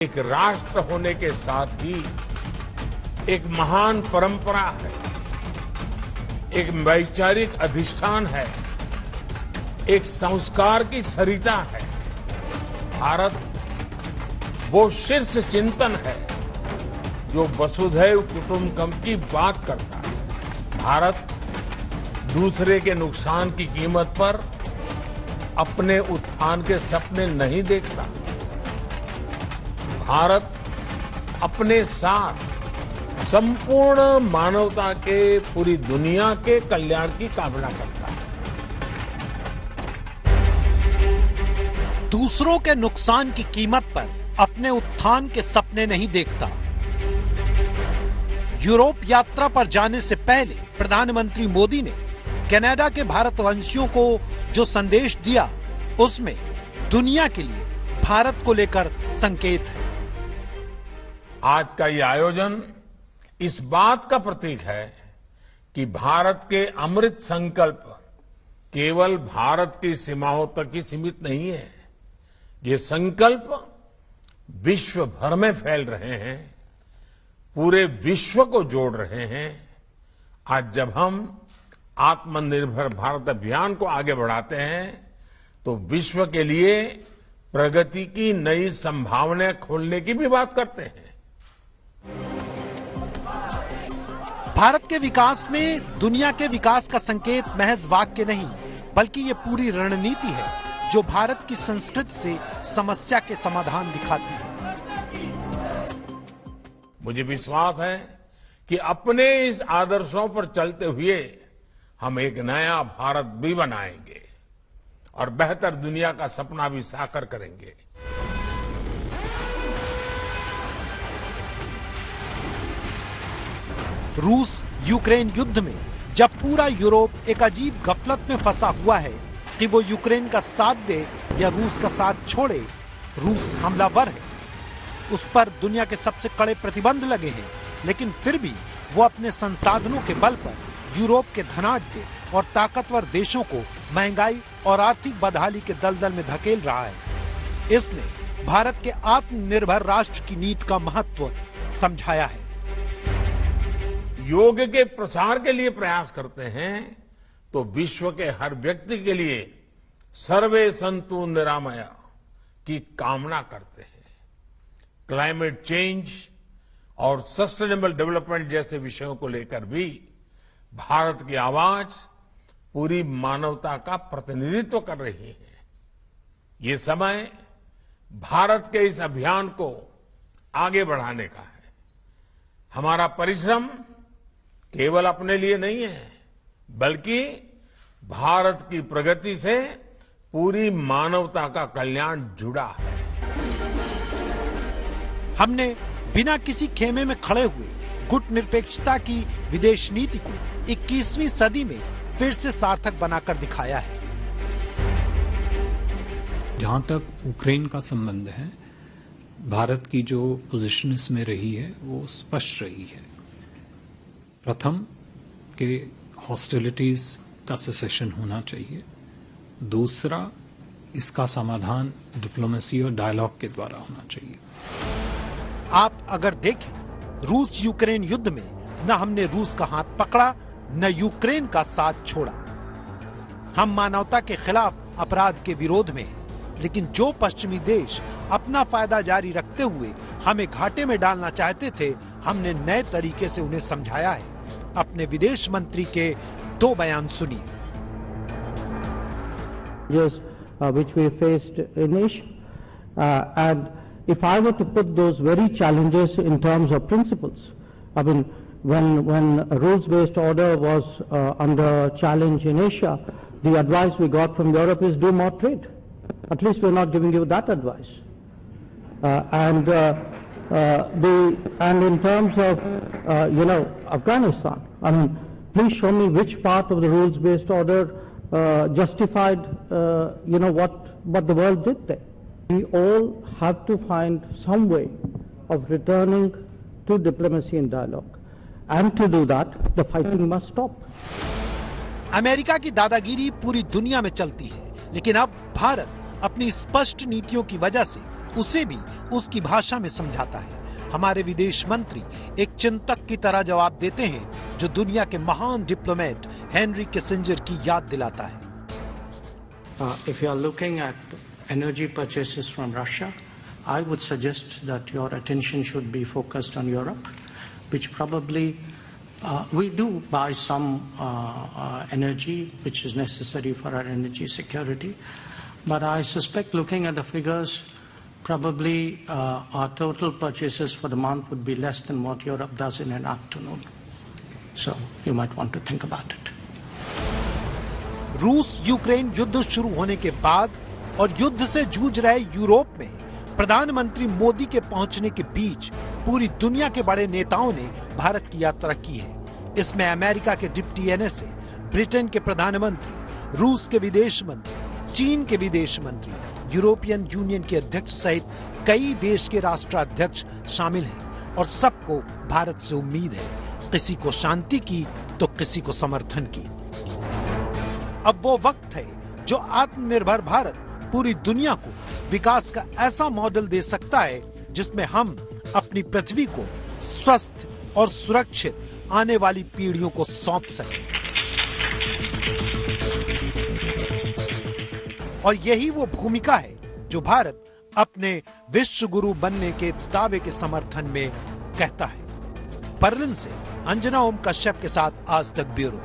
एक राष्ट्र होने के साथ ही एक महान परंपरा है, एक वैचारिक अधिष्ठान है, एक संस्कार की सरिता है। भारत वो शीर्ष चिंतन है जो वसुधैव कुटुंबकम की बात करता है। भारत दूसरे के नुकसान की कीमत पर अपने उत्थान के सपने नहीं देखता। भारत अपने साथ संपूर्ण मानवता के, पूरी दुनिया के कल्याण की कामना करता है। दूसरों के नुकसान की कीमत पर अपने उत्थान के सपने नहीं देखता। यूरोप यात्रा पर जाने से पहले प्रधानमंत्री मोदी ने कनाडा के भारतवंशियों को जो संदेश दिया, उसमें दुनिया के लिए भारत को लेकर संकेत है। आज का ये आयोजन इस बात का प्रतीक है कि भारत के अमृत संकल्प केवल भारत की सीमाओं तक ही सीमित नहीं है। ये संकल्प विश्व भर में फैल रहे हैं, पूरे विश्व को जोड़ रहे हैं। आज जब हम आत्मनिर्भर भारत अभियान को आगे बढ़ाते हैं तो विश्व के लिए प्रगति की नई संभावनाएं खोलने की भी बात करते हैं। भारत के विकास में दुनिया के विकास का संकेत महज वाक्य नहीं, बल्कि ये पूरी रणनीति है जो भारत की संस्कृति से समस्या के समाधान दिखाती है। मुझे विश्वास है कि अपने इस आदर्शों पर चलते हुए हम एक नया भारत भी बनाएंगे और बेहतर दुनिया का सपना भी साकार करेंगे। रूस यूक्रेन युद्ध में जब पूरा यूरोप एक अजीब गफलत में फंसा हुआ है कि वो यूक्रेन का साथ दे या रूस का साथ छोड़े, रूस हमलावर है, उस पर दुनिया के सबसे कड़े प्रतिबंध लगे हैं, लेकिन फिर भी वो अपने संसाधनों के बल पर यूरोप के धनाढ्य और ताकतवर देशों को महंगाई और आर्थिक बदहाली के दलदल में धकेल रहा है। इसने भारत के आत्मनिर्भर राष्ट्र की नीति का महत्व समझाया है। योग के प्रसार के लिए प्रयास करते हैं तो विश्व के हर व्यक्ति के लिए सर्वे संतु निरामया की कामना करते हैं। क्लाइमेट चेंज और सस्टेनेबल डेवलपमेंट जैसे विषयों को लेकर भी भारत की आवाज पूरी मानवता का प्रतिनिधित्व कर रही है। ये समय भारत के इस अभियान को आगे बढ़ाने का है। हमारा परिश्रम केवल अपने लिए नहीं है, बल्कि भारत की प्रगति से पूरी मानवता का कल्याण जुड़ा है। हमने बिना किसी खेमे में खड़े हुए गुट निरपेक्षता की विदेश नीति को 21वीं सदी में फिर से सार्थक बनाकर दिखाया है। जहां तक यूक्रेन का संबंध है, भारत की जो पोजीशन इसमें रही है वो स्पष्ट रही है। प्रथम के हॉस्टिलिटीज का सेसेशन होना चाहिए। दूसरा, इसका समाधान डिप्लोमेसी और डायलॉग के द्वारा होना चाहिए। आप अगर देखें, रूस यूक्रेन युद्ध में न हमने रूस का हाथ पकड़ा न यूक्रेन का साथ छोड़ा। हम मानवता के खिलाफ अपराध के विरोध में हैं, लेकिन जो पश्चिमी देश अपना फायदा जारी रखते हुए हमें घाटे में डालना चाहते थे, हमने नए तरीके से उन्हें समझाया है। अपने विदेश मंत्री के 2 बयान सुनिए। Which we faced in Asia, and if I were to put those very challenges in terms of principles, I mean, when a rules-based order was under challenge in Asia, the advice we got from Europe is do more trade. At least we're not giving you that advice. And in terms of Afghanistan, I mean, please show me which part of the rules-based order justified what the world did there. We all have to find some way of returning to diplomacy and dialogue, and to do that, the fighting must stop. America की दादागिरी पूरी दुनिया में चलती है, लेकिन अब भारत अपनी स्पष्ट नीतियों की वजह से भारत उसे भी उसकी भाषा में समझाता है। हमारे विदेश मंत्री एक चिंतक की तरह जवाब देते हैं जो दुनिया के महान डिप्लोमेट हेनरी किसिंजर की याद दिलाता है। If you are looking at energy purchases from Russia, I would suggest that your attention should be focused on Europe, which probably we do buy some energy which is necessary for our energy security. But I suspect, looking at the figures, probably our total purchases for the month would be less than what Europe does in an afternoon. So you might want to think about it. रूस Ukraine युद्ध शुरू होने के बाद और युद्ध से जूझ रहे यूरोप में प्रधानमंत्री मोदी के पहुंचने के बीच पूरी दुनिया के बड़े नेताओं ने भारत की यात्रा की है। इसमें अमेरिका के डिप्टी एनएसए, ब्रिटेन के प्रधानमंत्री, रूस के विदेश मंत्री, चीन के विदेश मंत्री, यूरोपियन यूनियन के अध्यक्ष सहित कई देश के राष्ट्राध्यक्ष शामिल हैं और सबको भारत से उम्मीद है, किसी को शांति की तो किसी को समर्थन की। अब वो वक्त है जो आत्मनिर्भर भारत पूरी दुनिया को विकास का ऐसा मॉडल दे सकता है जिसमें हम अपनी पृथ्वी को स्वस्थ और सुरक्षित आने वाली पीढ़ियों को सौंप सकें। और यही वो भूमिका है जो भारत अपने विश्व गुरु बनने के दावे के समर्थन में कहता है। बर्लिन से अंजना ओम कश्यप के साथ आज तक ब्यूरो।